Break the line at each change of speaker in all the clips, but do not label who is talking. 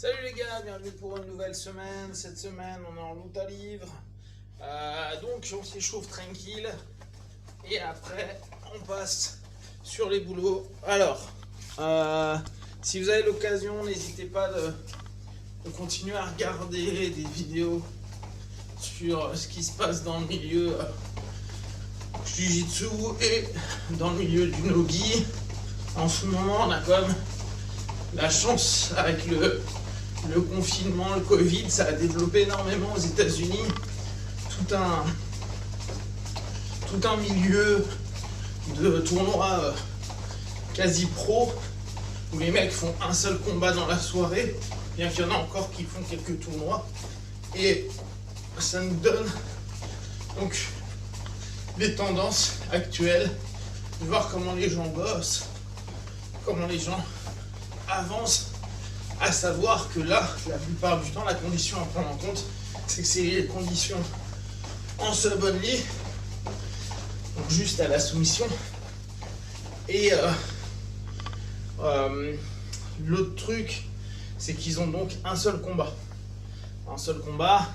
Salut les gars, bienvenue pour une nouvelle semaine. Cette semaine, on est en lutte à livre. Donc, on s'échauffe tranquille. Et après, on passe sur les boulots. Alors, si vous avez l'occasion, n'hésitez pas de continuer à regarder des vidéos sur ce qui se passe dans le milieu Jiu-Jitsu et dans le milieu du Nogi. En ce moment, on a quand même la chance avec le confinement, le Covid, ça a développé énormément aux États-Unis tout un milieu de tournois quasi pro où les mecs font un seul combat dans la soirée, bien qu'il y en a encore qui font quelques tournois. Et ça nous donne donc les tendances actuelles, de voir comment les gens bossent, comment les gens avancent. À savoir que là, la plupart du temps, la condition à prendre en compte, c'est que c'est les conditions en sub only, donc juste à la soumission. Et l'autre truc, c'est qu'ils ont donc un seul combat. Un seul combat,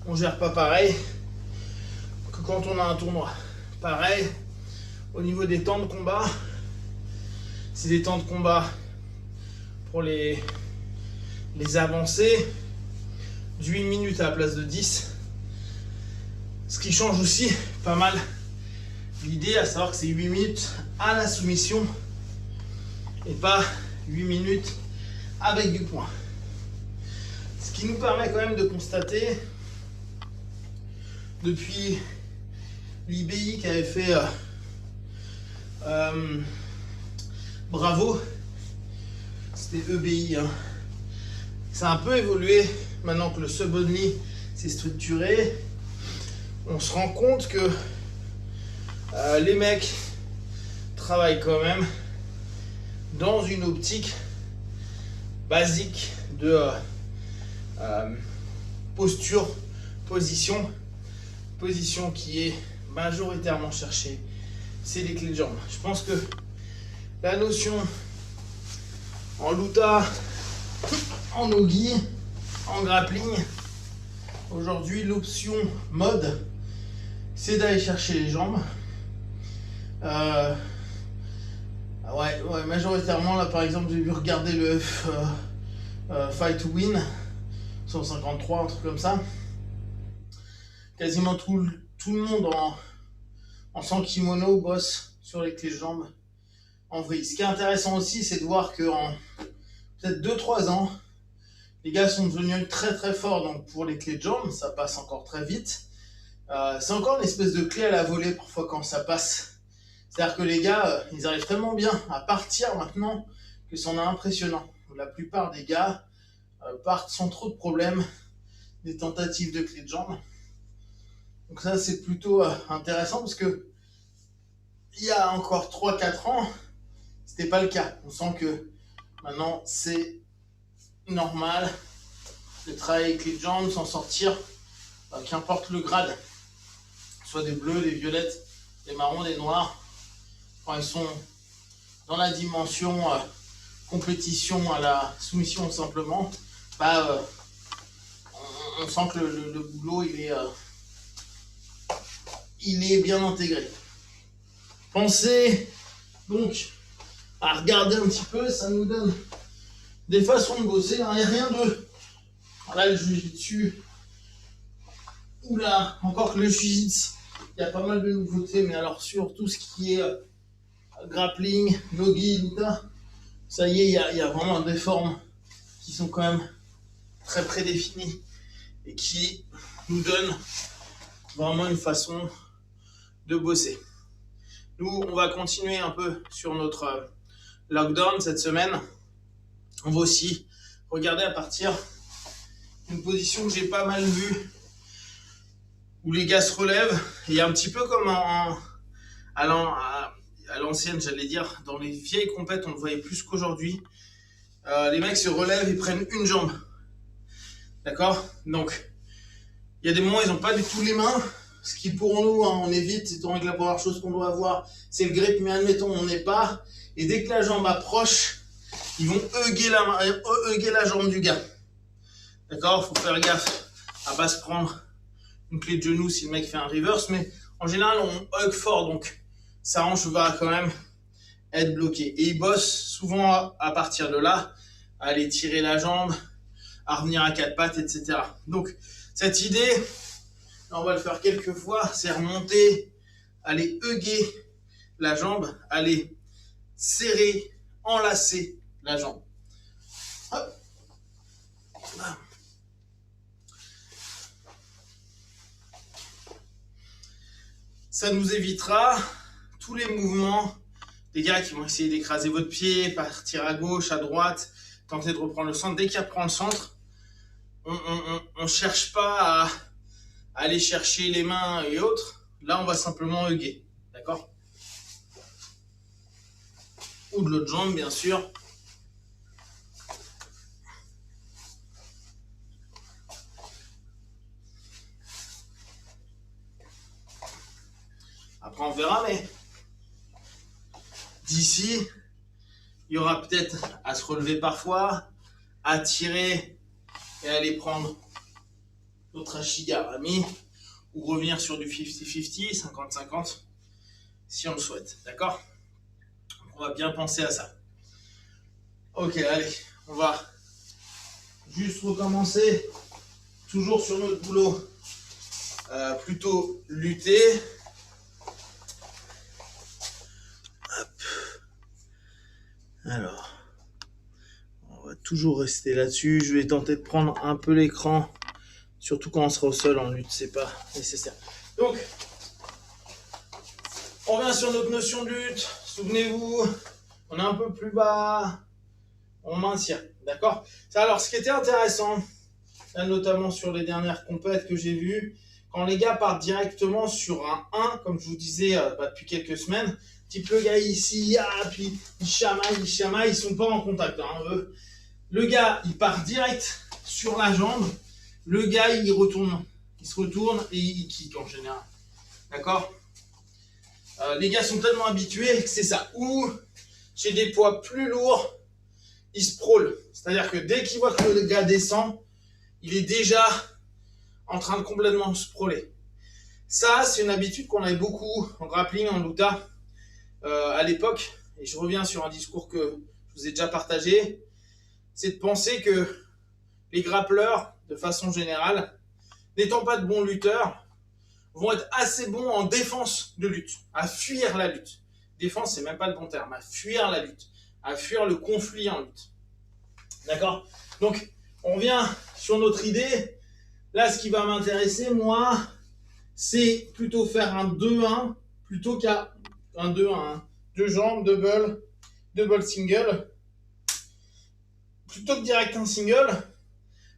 on gère pas pareil que quand on a un tournoi. Pareil, au niveau des temps de combat, c'est des temps de combat pour les avancées, de 8 minutes à la place de 10. Ce qui change aussi pas mal l'idée, à savoir que c'est 8 minutes à la soumission et pas 8 minutes avec du point. Ce qui nous permet quand même de constater, depuis l'IBI qui avait fait Bravo, c'était EBI, hein. Ça a un peu évolué maintenant que le sub only s'est structuré. On se rend compte que les mecs travaillent quand même dans une optique basique de posture, position qui est majoritairement cherchée, c'est les clés de jambes. Je pense que la notion en luta, en nogi, en grappling, aujourd'hui l'option mode, c'est d'aller chercher les jambes. Majoritairement là par exemple j'ai vu regarder le Fight to Win 153, un truc comme ça. Quasiment tout le monde en sans kimono bosse sur les clés de jambes en vrille. Ce qui est intéressant aussi, c'est de voir que en peut-être 2-3 ans, les gars sont devenus très très forts. Donc pour les clés de jambes, ça passe encore très vite. C'est encore une espèce de clé à la volée parfois quand ça passe. C'est-à-dire que les gars, ils arrivent tellement bien à partir maintenant que c'en est impressionnant. La plupart des gars partent sans trop de problèmes des tentatives de clés de jambes. Donc ça c'est plutôt intéressant parce que il y a encore 3-4 ans, c'était pas le cas. On sent que maintenant c'est normal de travailler avec les jambes, s'en sortir, qu'importe le grade, soit des bleus, des violettes, des marrons, des noirs, quand ils sont dans la dimension compétition à la soumission simplement, on sent que le boulot il est bien intégré. Pensez donc à regarder un petit peu, ça nous donne des façons de bosser. Il n'y a rien de... Là, le jiu-jitsu, oula, encore que le jiu-jitsu, il y a pas mal de nouveautés, mais alors sur tout ce qui est grappling, nogi, luta, ça y est, il y a vraiment des formes qui sont quand même très prédéfinies et qui nous donnent vraiment une façon de bosser. Nous, on va continuer un peu sur notre lockdown cette semaine. On va aussi regarder à partir d'une position que j'ai pas mal vue, où les gars se relèvent. Et un petit peu comme à l'ancienne, j'allais dire, dans les vieilles compètes, on le voyait plus qu'aujourd'hui. Les mecs se relèvent et prennent une jambe. D'accord? Donc, il y a des moments où ils n'ont pas du tout les mains. Ce qui pour nous, hein, on évite, c'est donc la première chose qu'on doit avoir, c'est le grip, mais admettons, on n'est pas. Et dès que la jambe approche, ils vont hugger la jambe du gars. D'accord? Faut faire gaffe à pas se prendre une clé de genou si le mec fait un reverse, mais en général, on hug fort, donc sa hanche va quand même être bloquée. Et il bosse souvent à partir de là, à aller tirer la jambe, à revenir à quatre pattes, etc. Donc, cette idée, on va le faire quelques fois, c'est remonter, aller hugger la jambe, aller serrer, enlacer la jambe. Hop. Ça nous évitera tous les mouvements des gars qui vont essayer d'écraser votre pied, partir à gauche, à droite, tenter de reprendre le centre. Dès qu'il reprend le centre, on cherche pas à aller chercher les mains et autres. Là, on va simplement hugger. D'accord? Ou de l'autre jambe, bien sûr. Après, on verra, mais d'ici, il y aura peut-être à se relever parfois, à tirer et aller prendre notre ashigarami ou revenir sur du 50-50, 50-50, si on le souhaite. D'accord? On va bien penser à ça. Ok, allez, on va juste recommencer. Toujours sur notre boulot, plutôt lutter. Hop. Alors, on va toujours rester là-dessus. Je vais tenter de prendre un peu l'écran, surtout quand on sera au sol en lutte, c'est pas nécessaire. Donc, on revient sur notre notion de lutte. Souvenez-vous, on est un peu plus bas, on maintient, d'accord? Alors, ce qui était intéressant, là, notamment sur les dernières compètes que j'ai vues, quand les gars partent directement sur un 1, comme je vous disais depuis quelques semaines, type le gars ici, puis il chamaille, ils sont pas en contact. Hein, eux. Le gars, il part direct sur la jambe, le gars, il se retourne et il kick en général. D'accord? Les gars sont tellement habitués que c'est ça. Ou chez des poids plus lourds, ils se prôlent. C'est-à-dire que dès qu'ils voient que le gars descend, il est déjà en train de complètement se prôler. Ça, c'est une habitude qu'on avait beaucoup en grappling, en luta, à l'époque. Et je reviens sur un discours que je vous ai déjà partagé. C'est de penser que les grappleurs, de façon générale, n'étant pas de bons lutteurs, vont être assez bons en défense de lutte, à fuir la lutte. Défense, c'est même pas le bon terme, à fuir la lutte, à fuir le conflit en lutte. D'accord? Donc, on revient sur notre idée. Là, ce qui va m'intéresser, moi, c'est plutôt faire un 2-1 plutôt qu'un 2-1. Hein. Deux jambes, double single. Plutôt que direct un single,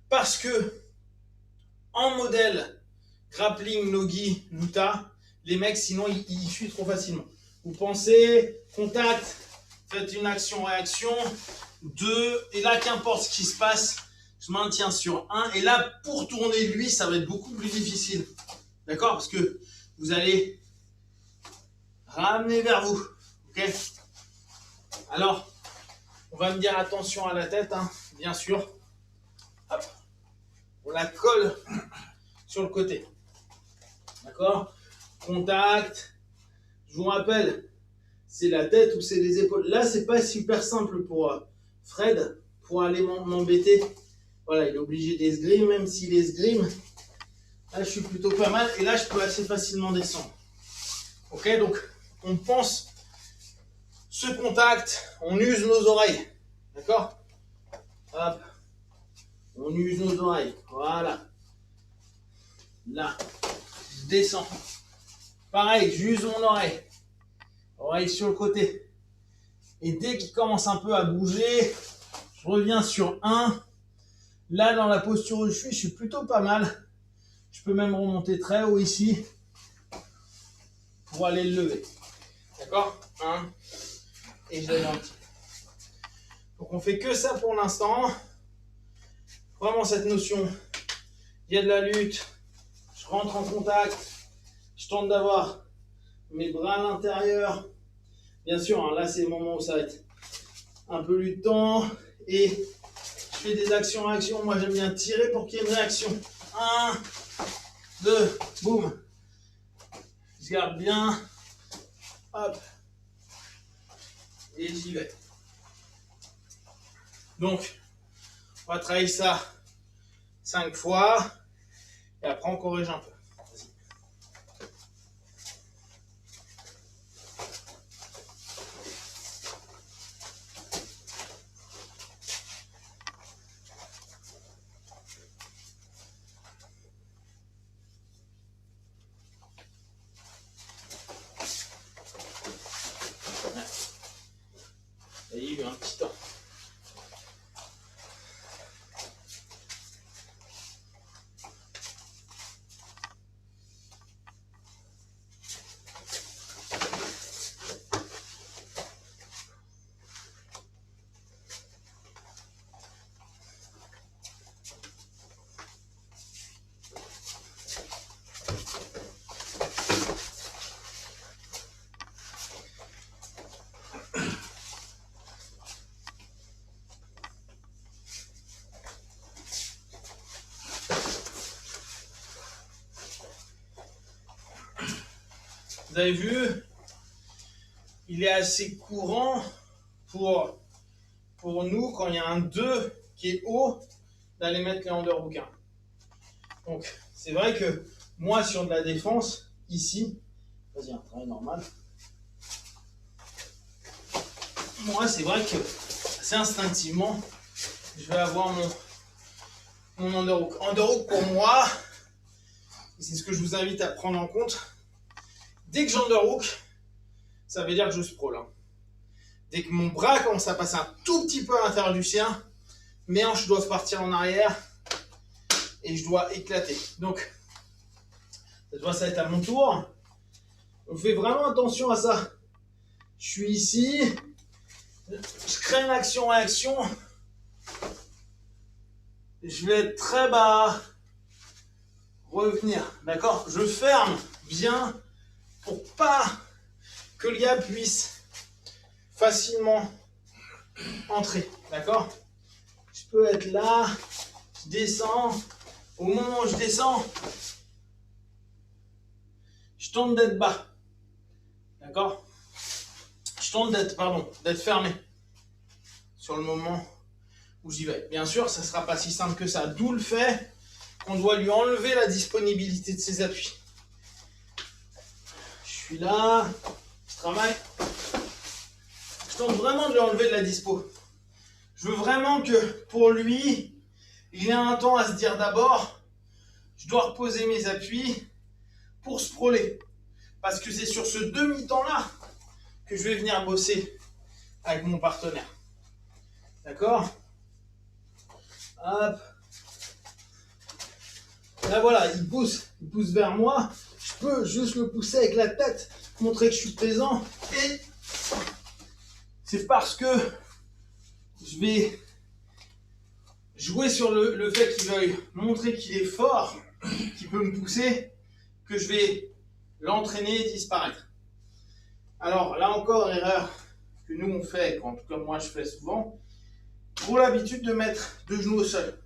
parce que en modèle grappling, nogi, luta, les mecs, sinon, ils fuient trop facilement. Vous pensez, contact, faites une action-réaction, 2, et là, qu'importe ce qui se passe, je maintiens sur 1, et là, pour tourner lui, ça va être beaucoup plus difficile. D'accord? Parce que vous allez ramener vers vous. Ok? Alors, on va me dire attention à la tête, hein, bien sûr. Hop. On la colle sur le côté. D'accord? Contact. Je vous rappelle, c'est la tête ou c'est les épaules. Là, c'est pas super simple pour Fred, pour aller m'embêter. Voilà, il est obligé d'esgrime, même s'il esgrime. Là, je suis plutôt pas mal. Et là, je peux assez facilement descendre. Ok, donc, on pense ce contact, on use nos oreilles. D'accord? Hop. On use nos oreilles. Voilà. Là. Je descends. Pareil, j'use mon oreille. Oreille sur le côté. Et dès qu'il commence un peu à bouger, je reviens sur 1. Là, dans la posture où je suis plutôt pas mal. Je peux même remonter très haut ici pour aller le lever. D'accord? 1. Et je lève un petit peu. Donc on fait que ça pour l'instant. Vraiment cette notion. Il y a de la lutte. Je rentre en contact. Je tente d'avoir mes bras à l'intérieur. Bien sûr, hein, là c'est le moment où ça va être un peu du temps et je fais des actions-réactions. Moi, j'aime bien tirer pour qu'il y ait une réaction. 1, 2, boum. Je garde bien. Hop. Et j'y vais. Donc, on va travailler ça 5 fois. Et après, on corrige un peu. Vas-y. Il y a eu un petit temps. Vous avez vu, il est assez courant pour nous, quand il y a un 2 qui est haut, d'aller mettre les underhookers. Donc, c'est vrai que moi, sur de la défense, ici, vas-y, un travail normal. Moi, c'est vrai que, assez instinctivement, je vais avoir mon underhook. Underhook, pour moi, c'est ce que je vous invite à prendre en compte. Dès que j'underhook, ça veut dire que je sprawl. Dès que mon bras commence à passer un tout petit peu à l'intérieur du sien, mes hanches doivent partir en arrière et je dois éclater. Donc, ça va être à mon tour. On fait vraiment attention à ça. Je suis ici, je crée une action-réaction. Je vais être très bas, revenir, d'accord? Je ferme bien pour pas que le gars puisse facilement entrer, d'accord? Je peux être là, je descends, au moment où je descends, je tente d'être bas, d'accord? Je tente d'être fermé sur le moment où j'y vais. Bien sûr, ça ne sera pas si simple que ça, d'où le fait qu'on doit lui enlever la disponibilité de ses appuis. Je suis là, je travaille. Je tente vraiment de lui enlever de la dispo. Je veux vraiment que pour lui, il ait un temps à se dire d'abord, je dois reposer mes appuis pour sprawler. Parce que c'est sur ce demi-temps-là que je vais venir bosser avec mon partenaire. D'accord? Hop. Là voilà, il pousse vers moi. Je peux juste le pousser avec la tête, montrer que je suis présent. Et c'est parce que je vais jouer sur le fait qu'il veuille montrer qu'il est fort, qu'il peut me pousser, que je vais l'entraîner et disparaître. Alors là encore, erreur que nous on fait, en tout cas moi je fais souvent, pour l'habitude de mettre deux genoux au sol.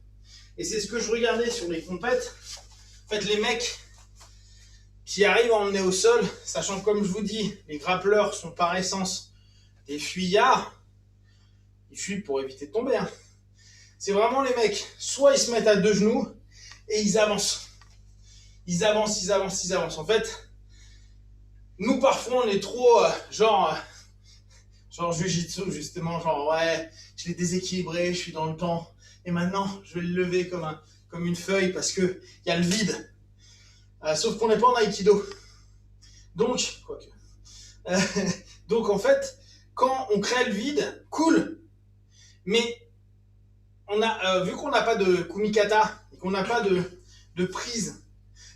Et c'est ce que je regardais sur les compètes. En fait, les mecs qui arrivent à emmener au sol, sachant que comme je vous dis, les grappleurs sont par essence des fuyards, ils fuient pour éviter de tomber. Hein. C'est vraiment les mecs, soit ils se mettent à deux genoux et ils avancent. Ils avancent. En fait, nous parfois on est trop genre jiu-jitsu justement, genre ouais, je l'ai déséquilibré, je suis dans le temps. Et maintenant, je vais le lever comme une feuille parce qu'il y a le vide. Sauf qu'on n'est pas en Aikido. Donc, donc en fait, quand on crée le vide, cool. Mais on a, vu qu'on n'a pas de kumikata et qu'on n'a pas de prise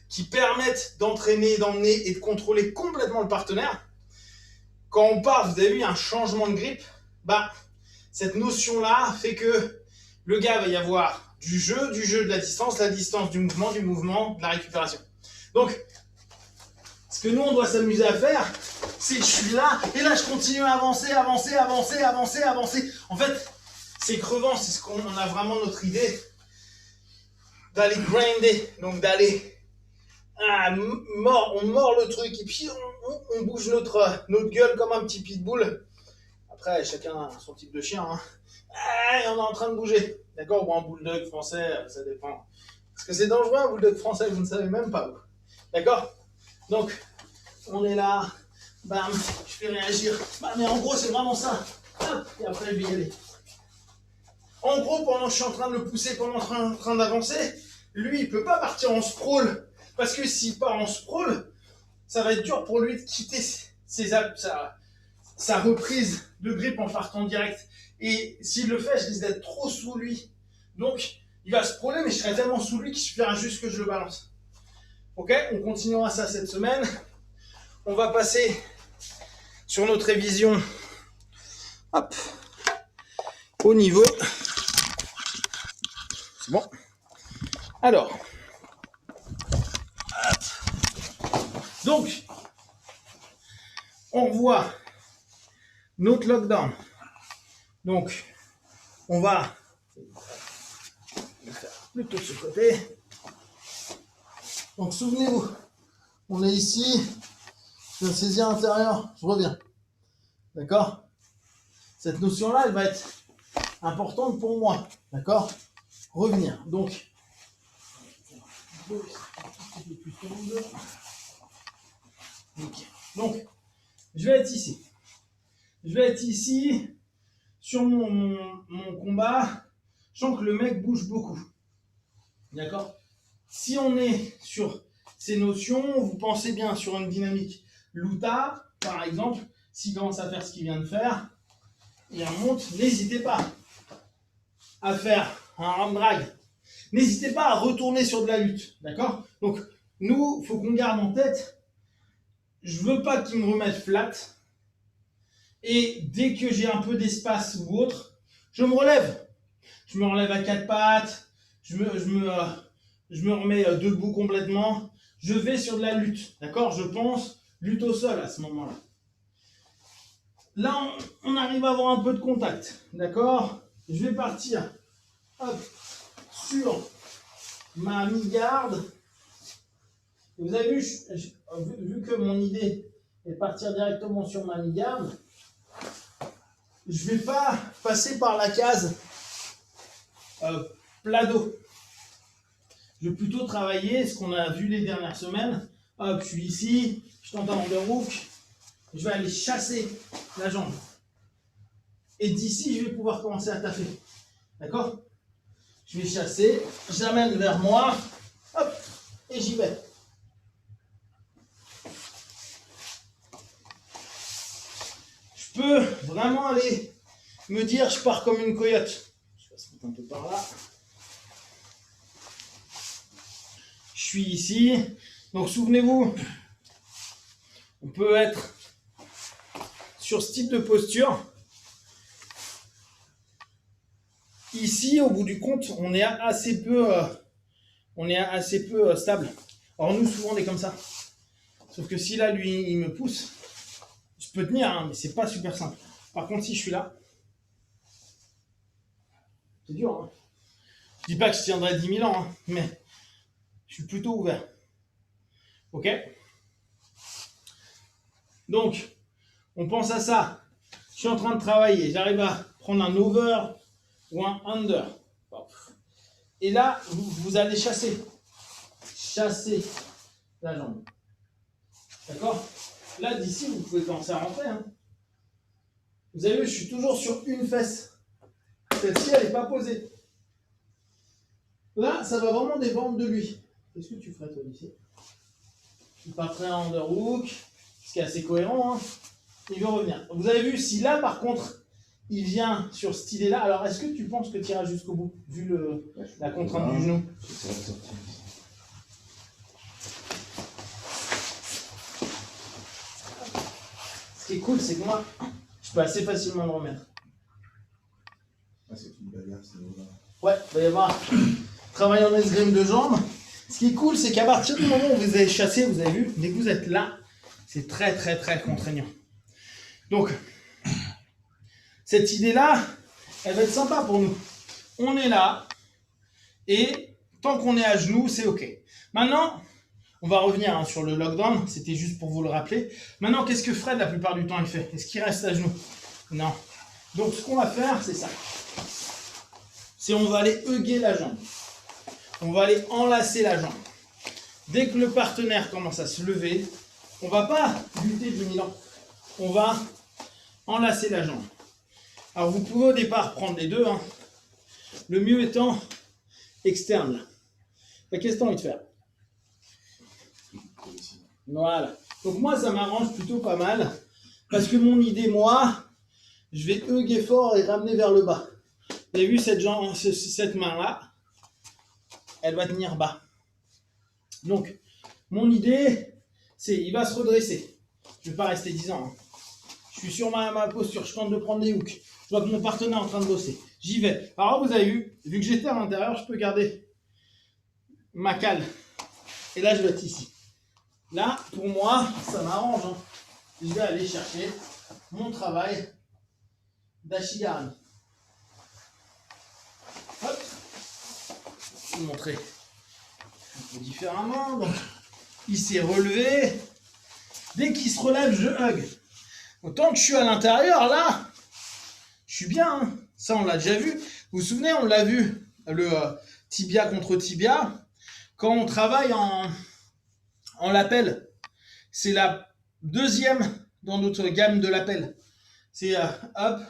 qui permettent d'entraîner, d'emmener et de contrôler complètement le partenaire, quand on part, vous avez vu, un changement de grip, bah, cette notion-là fait que le gars va y avoir du jeu de la distance du mouvement, de la récupération. Donc, Ce que nous, on doit s'amuser à faire, c'est je suis là, et là, je continue à avancer, avancer, avancer, avancer, avancer. En fait, c'est crevant, c'est ce qu'on a vraiment notre idée d'aller grinder, donc d'aller on mord le truc, et puis on bouge notre gueule comme un petit pitbull. Après, chacun a son type de chien. Hein. Et on est en train de bouger. D'accord? Ou un bulldog français, ça dépend. Parce que c'est dangereux un bulldog français, vous ne savez même pas où. D'accord? Donc, on est là. Bam, je fais réagir. Bah, mais en gros, c'est vraiment ça. Hop, et après, je vais y aller. En gros, pendant que je suis en train de le pousser, pendant que je suis en train d'avancer, lui, il ne peut pas partir en sprawl. Parce que s'il part en sprawl, ça va être dur pour lui de quitter sa reprise de grip en partant direct. Et s'il le fait, je risque d'être trop sous lui. Donc, il va se sprawler, mais je serai tellement sous lui qu'il suffira juste que je le balance. Ok, on continuera ça cette semaine. On va passer sur notre révision. Hop. Au niveau. C'est bon. Alors. Hop. Donc, on revoit notre lockdown. Donc, on va le faire plutôt de ce côté. Donc, souvenez-vous, on est ici, je vais saisir l'intérieur, je reviens. D'accord? Cette notion-là, elle va être importante pour moi. D'accord? Revenir. Donc, je vais être ici. Je vais être ici sur mon combat. Je sens que le mec bouge beaucoup. D'accord? Si on est sur ces notions, vous pensez bien sur une dynamique Luta, par exemple, s'il commence à faire ce qu'il vient de faire, il remonte, n'hésitez pas à faire un arm drag. N'hésitez pas à retourner sur de la lutte. D'accord? Donc, nous, il faut qu'on garde en tête, je ne veux pas qu'il me remette flat. Et dès que j'ai un peu d'espace ou autre, je me relève. Je me relève à quatre pattes, je me remets debout complètement. Je vais sur de la lutte. D'accord? Je pense lutte au sol à ce moment-là. Là, on arrive à avoir un peu de contact. D'accord? Je vais partir hop, sur ma mi-garde. Vous avez vu, vu que mon idée est de partir directement sur ma mi-garde, je ne vais pas passer par la case plat dos. Je vais plutôt travailler ce qu'on a vu les dernières semaines. Hop, je suis ici, je tente un underhook, je vais aller chasser la jambe. Et d'ici, je vais pouvoir commencer à taffer. D'accord? Je vais chasser, j'amène vers moi, hop, et j'y vais. Je peux vraiment aller me dire, je pars comme une coyote. Je vais se mettre un peu par là. Je suis ici. Donc souvenez-vous, on peut être sur ce type de posture. Ici, au bout du compte, on est assez peu stable. Alors nous, souvent, on est comme ça. Sauf que si là, lui, il me pousse, je peux tenir, hein, mais c'est pas super simple. Par contre, si je suis là, c'est dur. Hein. Je dis pas que je tiendrai 10 000 ans, hein, mais je suis plutôt ouvert. Ok? Donc, on pense à ça. Je suis en train de travailler. J'arrive à prendre un over ou un under. Et là, vous allez chasser. Chasser la jambe. D'accord? Là, d'ici, vous pouvez commencer à rentrer. Hein. Vous avez vu, je suis toujours sur une fesse. Celle-ci, elle n'est pas posée. Là, ça va vraiment dépendre de lui. Qu'est-ce que tu ferais, toi, d'ici? Il partirait en underhook, ce qui est assez cohérent. Hein. Il veut revenir. Vous avez vu, si là, par contre, il vient sur cette idée-là, alors est-ce que tu penses que tu iras jusqu'au bout, vu la contrainte du genou? Ce qui est cool, c'est que moi, je peux assez facilement le remettre.
Ah, c'est une bagarre, c'est là.
Ouais, il va y avoir travail en esgrime de jambes. Ce qui est cool, c'est qu'à partir du moment où vous avez chassé, vous avez vu, dès que vous êtes là, C'est très, très, très contraignant. Donc, cette idée-là, elle va être sympa pour nous. On est là, et tant qu'on est à genoux, c'est OK. Maintenant, on va revenir sur le lockdown, c'était juste pour vous le rappeler. Maintenant, qu'est-ce que Fred, la plupart du temps, il fait? Est-ce qu'il reste à genoux? Non. Donc, ce qu'on va faire, c'est ça. C'est on va aller hugger la jambe. On va aller enlacer la jambe. Dès que le partenaire commence à se lever, on ne va pas lutter du Milan. On va enlacer la jambe. Alors, vous pouvez au départ prendre les deux. Hein. Le mieux étant externe. Qu'est-ce que tu as envie de faire? Voilà. Donc moi, ça m'arrange plutôt pas mal. Parce que mon idée, moi, je vais hugger fort et ramener vers le bas. Vous avez vu cette main-là? Elle va tenir bas. Donc, mon idée, c'est il va se redresser. Je ne vais pas rester 10 ans. Hein. Je suis sur ma posture. Je tente de prendre des hooks. Je vois que mon partenaire est en train de bosser. J'y vais. Alors, vous avez vu que j'étais à l'intérieur, je peux garder ma cale. Et là, je vais être ici. Là, pour moi, ça m'arrange. Hein. Je vais aller chercher mon travail d'Ashigami. Hop. Je vais vous montrer un peu différemment. Donc, il s'est relevé. Dès qu'il se relève, je hug. Autant que je suis à l'intérieur, là, je suis bien. Hein. Ça, on l'a déjà vu. Vous vous souvenez, on l'a vu, le tibia contre tibia. Quand on travaille en lapel, c'est la deuxième dans notre gamme de lapel. C'est hop,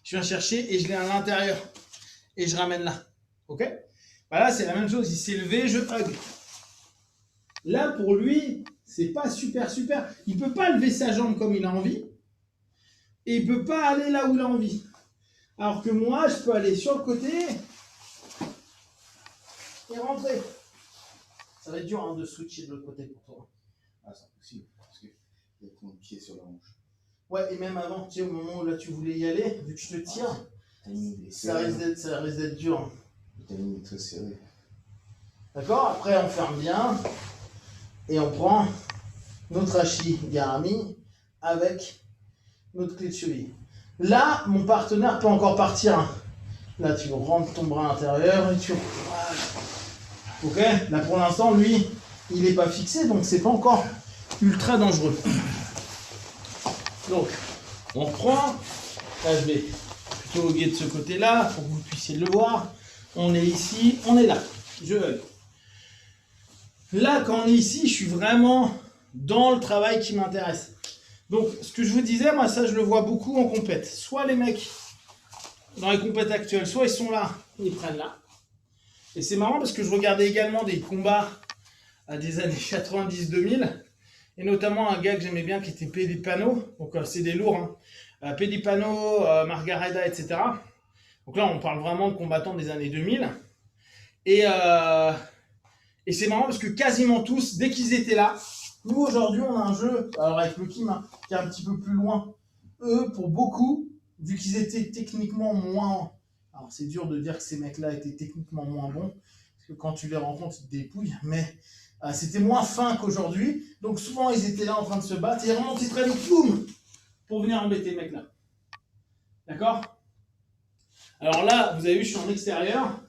je viens chercher et je l'ai à l'intérieur. Et je ramène là. Ok? Voilà, c'est la même chose. Il s'est levé, je hug. Là, pour lui, c'est pas super. Il peut pas lever sa jambe comme il a envie. Et il peut pas aller là où il a envie. Alors que moi, je peux aller sur le côté et rentrer. Ça va être dur hein, de switcher de l'autre côté pour toi.
Ah, c'est impossible, parce qu'il y a ton pied sur la hanche.
Ouais, et même avant, tu sais, au moment où là tu voulais y aller, vu que je te tire, ça risque d'être dur. Hein.
Le timing est très serré.
D'accord? Après, on ferme bien et on prend notre Ashigami avec notre clé de cheville. Là, mon partenaire peut encore partir. Hein. Là, tu rentres ton bras intérieur et tu... Ok? Là, pour l'instant, lui, il n'est pas fixé, donc c'est pas encore ultra dangereux. Donc, on reprend. Là, je vais plutôt hugger de ce côté-là pour que vous puissiez le voir. On est ici, on est là. Je hug. Là, quand on est ici, je suis vraiment dans le travail qui m'intéresse. Donc, ce que je vous disais, moi, ça, je le vois beaucoup en compète. Soit les mecs, dans les compètes actuelles, soit ils sont là, ils prennent là. Et c'est marrant parce que je regardais également des combats à des années 90-2000, et notamment un gars que j'aimais bien qui était Pedipano, donc c'est des lourds, hein. Pedipano, Margareda, etc. Donc là, on parle vraiment de combattants des années 2000. Et c'est marrant parce que quasiment tous, dès qu'ils étaient là, nous aujourd'hui, on a un jeu, alors avec le Kim, hein, qui est un petit peu plus loin. Eux, pour beaucoup, vu qu'ils étaient techniquement moins... Alors c'est dur de dire que ces mecs-là étaient techniquement moins bons, parce que quand tu les rencontres, ils te dépouillent, mais c'était moins fin qu'aujourd'hui. Donc souvent, ils étaient là en train de se battre, et ils remontaient très vite, boum, pour venir embêter les mecs-là. D'accord? Alors là, vous avez vu, je suis en extérieur.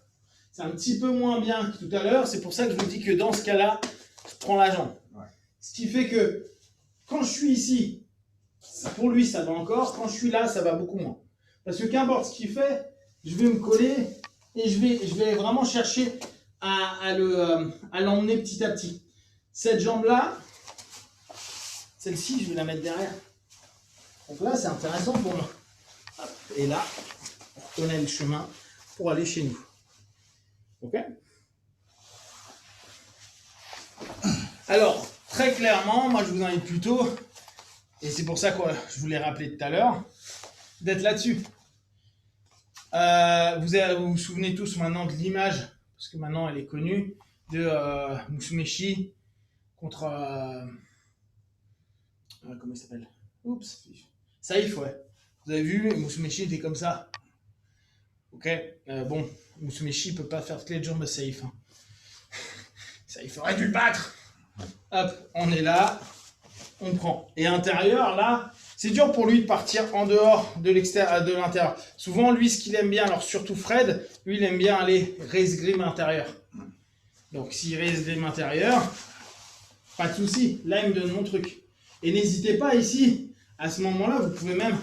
C'est un petit peu moins bien que tout à l'heure. C'est pour ça que je vous dis que dans ce cas-là, je prends la jambe. Ouais. Ce qui fait que quand je suis ici, pour lui, ça va encore. Quand je suis là, ça va beaucoup moins. Parce que qu'importe ce qu'il fait, je vais me coller et je vais vraiment chercher à l'emmener petit à petit. Cette jambe-là, celle-ci, je vais la mettre derrière. Donc là, c'est intéressant pour moi. Et là, on connaît le chemin pour aller chez nous. Ok? Alors, très clairement, moi je vous invite plutôt, et c'est pour ça que je vous l'ai rappelé tout à l'heure, d'être là-dessus. Vous vous souvenez tous maintenant de l'image, parce que maintenant elle est connue, de Musumeci contre... comment il s'appelle? Oups. Saïf, ouais. Vous avez vu, Musumeci était comme ça. Ok, bon, Musumeci ne peut pas faire clé de jambe à Saïf. Hein. Saïf aurait dû le battre. Hop, on est là. on prend. Et intérieur, là, c'est dur pour lui de partir en dehors de l'extérieur, de l'intérieur. Souvent, lui, ce qu'il aime bien, alors surtout Fred, lui, il aime bien aller raise grip intérieur. Donc, s'il raise grip intérieur, pas de souci. Là, il me donne mon truc. Et n'hésitez pas ici, à ce moment-là, vous pouvez même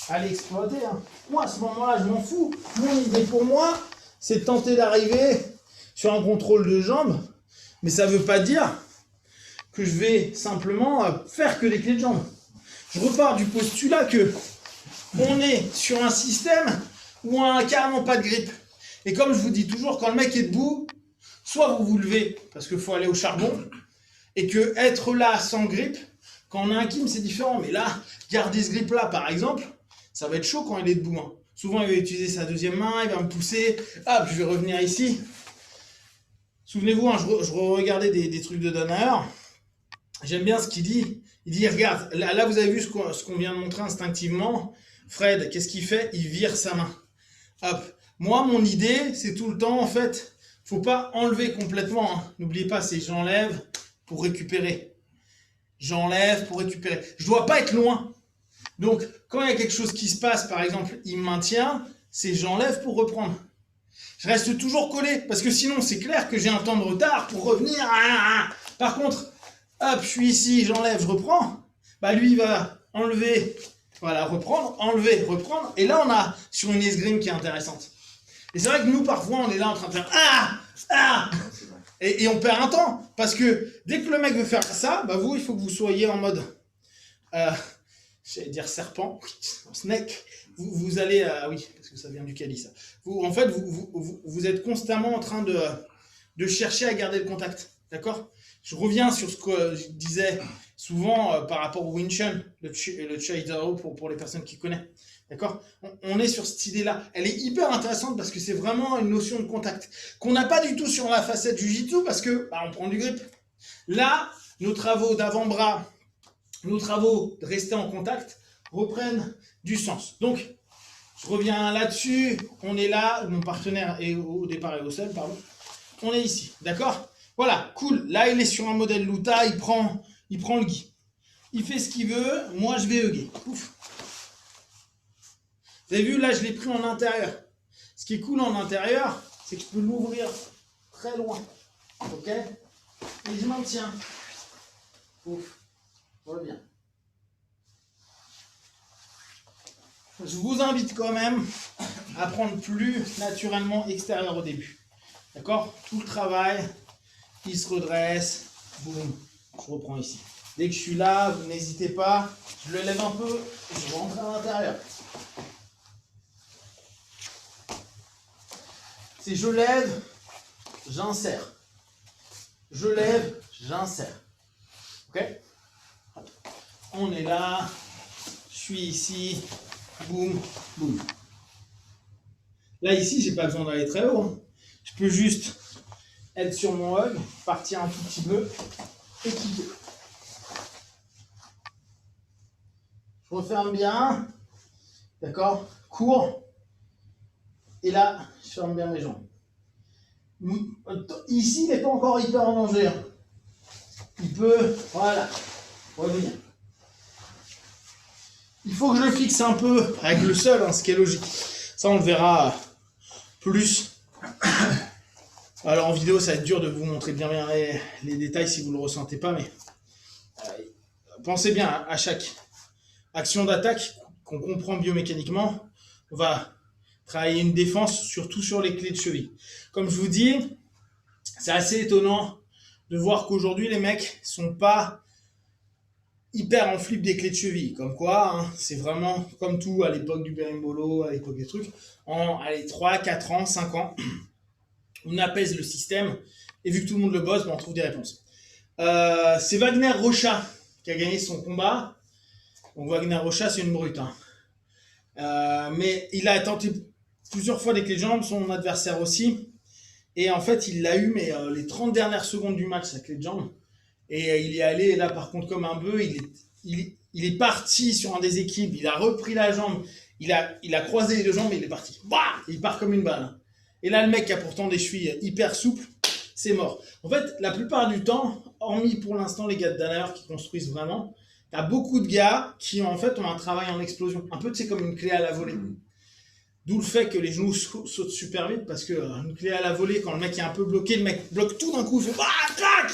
aller exploiter. Hein. Moi, à ce moment-là, je m'en fous. Mon idée pour moi, c'est de tenter d'arriver sur un contrôle de jambes. Mais ça ne veut pas dire que je vais simplement faire que des clés de jambes. Je repars du postulat que on est sur un système où on n'a carrément pas de grip. Et comme je vous dis toujours, quand le mec est debout, soit vous vous levez parce qu'il faut aller au charbon, et que être là sans grip, quand on a un kim, c'est différent. Mais là, garder ce grip-là, par exemple, ça va être chaud quand il est debout. Hein. Souvent, il va utiliser sa deuxième main, il va me pousser. Hop, je vais revenir ici. Souvenez-vous, hein, je regardais des trucs de Danaher. J'aime bien ce qu'il dit. Il dit, regarde, là vous avez vu ce qu'on vient de montrer instinctivement. Fred, qu'est-ce qu'il fait? Il vire sa main. Hop. Moi, mon idée, c'est tout le temps, en fait, faut pas enlever complètement. Hein. N'oubliez pas, c'est j'enlève pour récupérer. J'enlève pour récupérer. Je dois pas être loin. Donc, quand il y a quelque chose qui se passe, par exemple, il me maintient, c'est j'enlève pour reprendre. Je reste toujours collé, parce que sinon, c'est clair que j'ai un temps de retard pour revenir. Par contre, hop, je suis ici, j'enlève, je reprends. Bah, lui, il va enlever, voilà, reprendre, enlever, reprendre. Et là, on a sur une esgrime qui est intéressante. Et c'est vrai que nous, parfois, on est là en train de faire et on perd un temps. Parce que dès que le mec veut faire ça, bah vous, il faut que vous soyez en mode, j'allais dire serpent, snake. Vous allez, oui, parce que ça vient du Kali, ça. En fait, vous êtes constamment en train de chercher à garder le contact. D'accord? Je reviens sur ce que je disais souvent par rapport au Wing Chun, le Chaidao pour les personnes qui connaissent. D'accord? On est sur cette idée-là. Elle est hyper intéressante parce que c'est vraiment une notion de contact qu'on n'a pas du tout sur la facette Jiu-Jitsu parce que on prend du grip. Là, nos travaux d'avant-bras, nos travaux de rester en contact reprennent du sens. Donc, je reviens là-dessus. On est là. Mon partenaire est au départ et au sol, pardon. On est ici. D'accord? Voilà, cool. Là, il est sur un modèle Luta. Il prend le gi. Il fait ce qu'il veut. Moi, je vais hugger. Ouf. Vous avez vu, là, je l'ai pris en intérieur. Ce qui est cool en intérieur, c'est que je peux l'ouvrir très loin. Ok? Et je maintiens. Ouf. Reviens. Je vous invite quand même à prendre plus naturellement extérieur au début. D'accord? Tout le travail, il se redresse. Boum. Je reprends ici. Dès que je suis là, vous n'hésitez pas. Je le lève un peu. Je rentre à l'intérieur. C'est je lève, j'insère. Je lève, j'insère. Ok? On est là. Je suis ici. Boum, boum. Là, ici, j'ai pas besoin d'aller très haut. Hein. Je peux juste être sur mon hug, partir un tout petit peu et quitter. Je referme bien. D'accord? Court. Et là, je ferme bien mes jambes. Ici, il n'est pas encore hyper en danger. Hein. Il peut, voilà, revenir. Il faut que je le fixe un peu avec le sol, hein, ce qui est logique. Ça, on le verra plus. Alors en vidéo, ça va être dur de vous montrer bien les détails si vous ne le ressentez pas, mais pensez bien à chaque action d'attaque qu'on comprend biomécaniquement. On va travailler une défense, surtout sur les clés de cheville. Comme je vous dis, c'est assez étonnant de voir qu'aujourd'hui, les mecs sont pas hyper en flip des clés de cheville. Comme quoi, hein, c'est vraiment comme tout à l'époque du berimbolo, à l'époque des trucs. En 3, 4 ans, 5 ans, on apaise le système. Et vu que tout le monde le bosse, on trouve des réponses. C'est Wagner Rocha qui a gagné son combat. Donc Wagner Rocha, c'est une brute. Hein. Mais il a tenté plusieurs fois les clés de jambes, son adversaire aussi. Et en fait, il l'a eu, mais les 30 dernières secondes du match, sa clé de jambe. Et il est allé, là, par contre, comme un bœuf, il est parti sur un des équipes, il a repris la jambe, il a croisé les deux jambes et il est parti. Bah, il part comme une balle. Et là, le mec qui a pourtant des chevilles hyper souples, c'est mort. En fait, la plupart du temps, hormis pour l'instant les gars de Danaher qui construisent vraiment, T'as beaucoup de gars qui en fait ont un travail en explosion. Un peu, tu sais, comme une clé à la volée. D'où le fait que les genoux sautent super vite parce que une clé à la volée, quand le mec est un peu bloqué, le mec bloque tout d'un coup, il fait clac.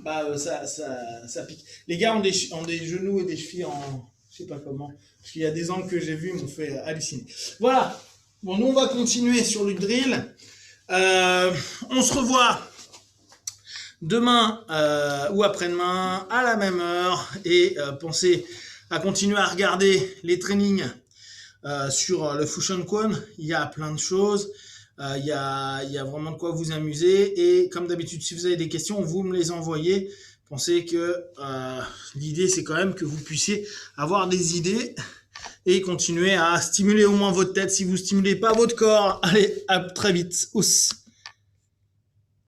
Bah ça pique. Les gars ont des genoux et des chevilles en je sais pas comment. Parce qu'il y a des angles que j'ai vus, ils m'ont fait halluciner. Voilà. Bon, nous on va continuer sur le drill. On se revoit demain ou après-demain à la même heure et pensez à continuer à regarder les trainings sur le Fusion Kwon. Il y a plein de choses, il y a vraiment de quoi vous amuser et comme d'habitude si vous avez des questions vous me les envoyez. Pensez que l'idée c'est quand même que vous puissiez avoir des idées et continuer à stimuler au moins votre tête. Si vous stimulez pas votre corps, allez, à très vite. Ous.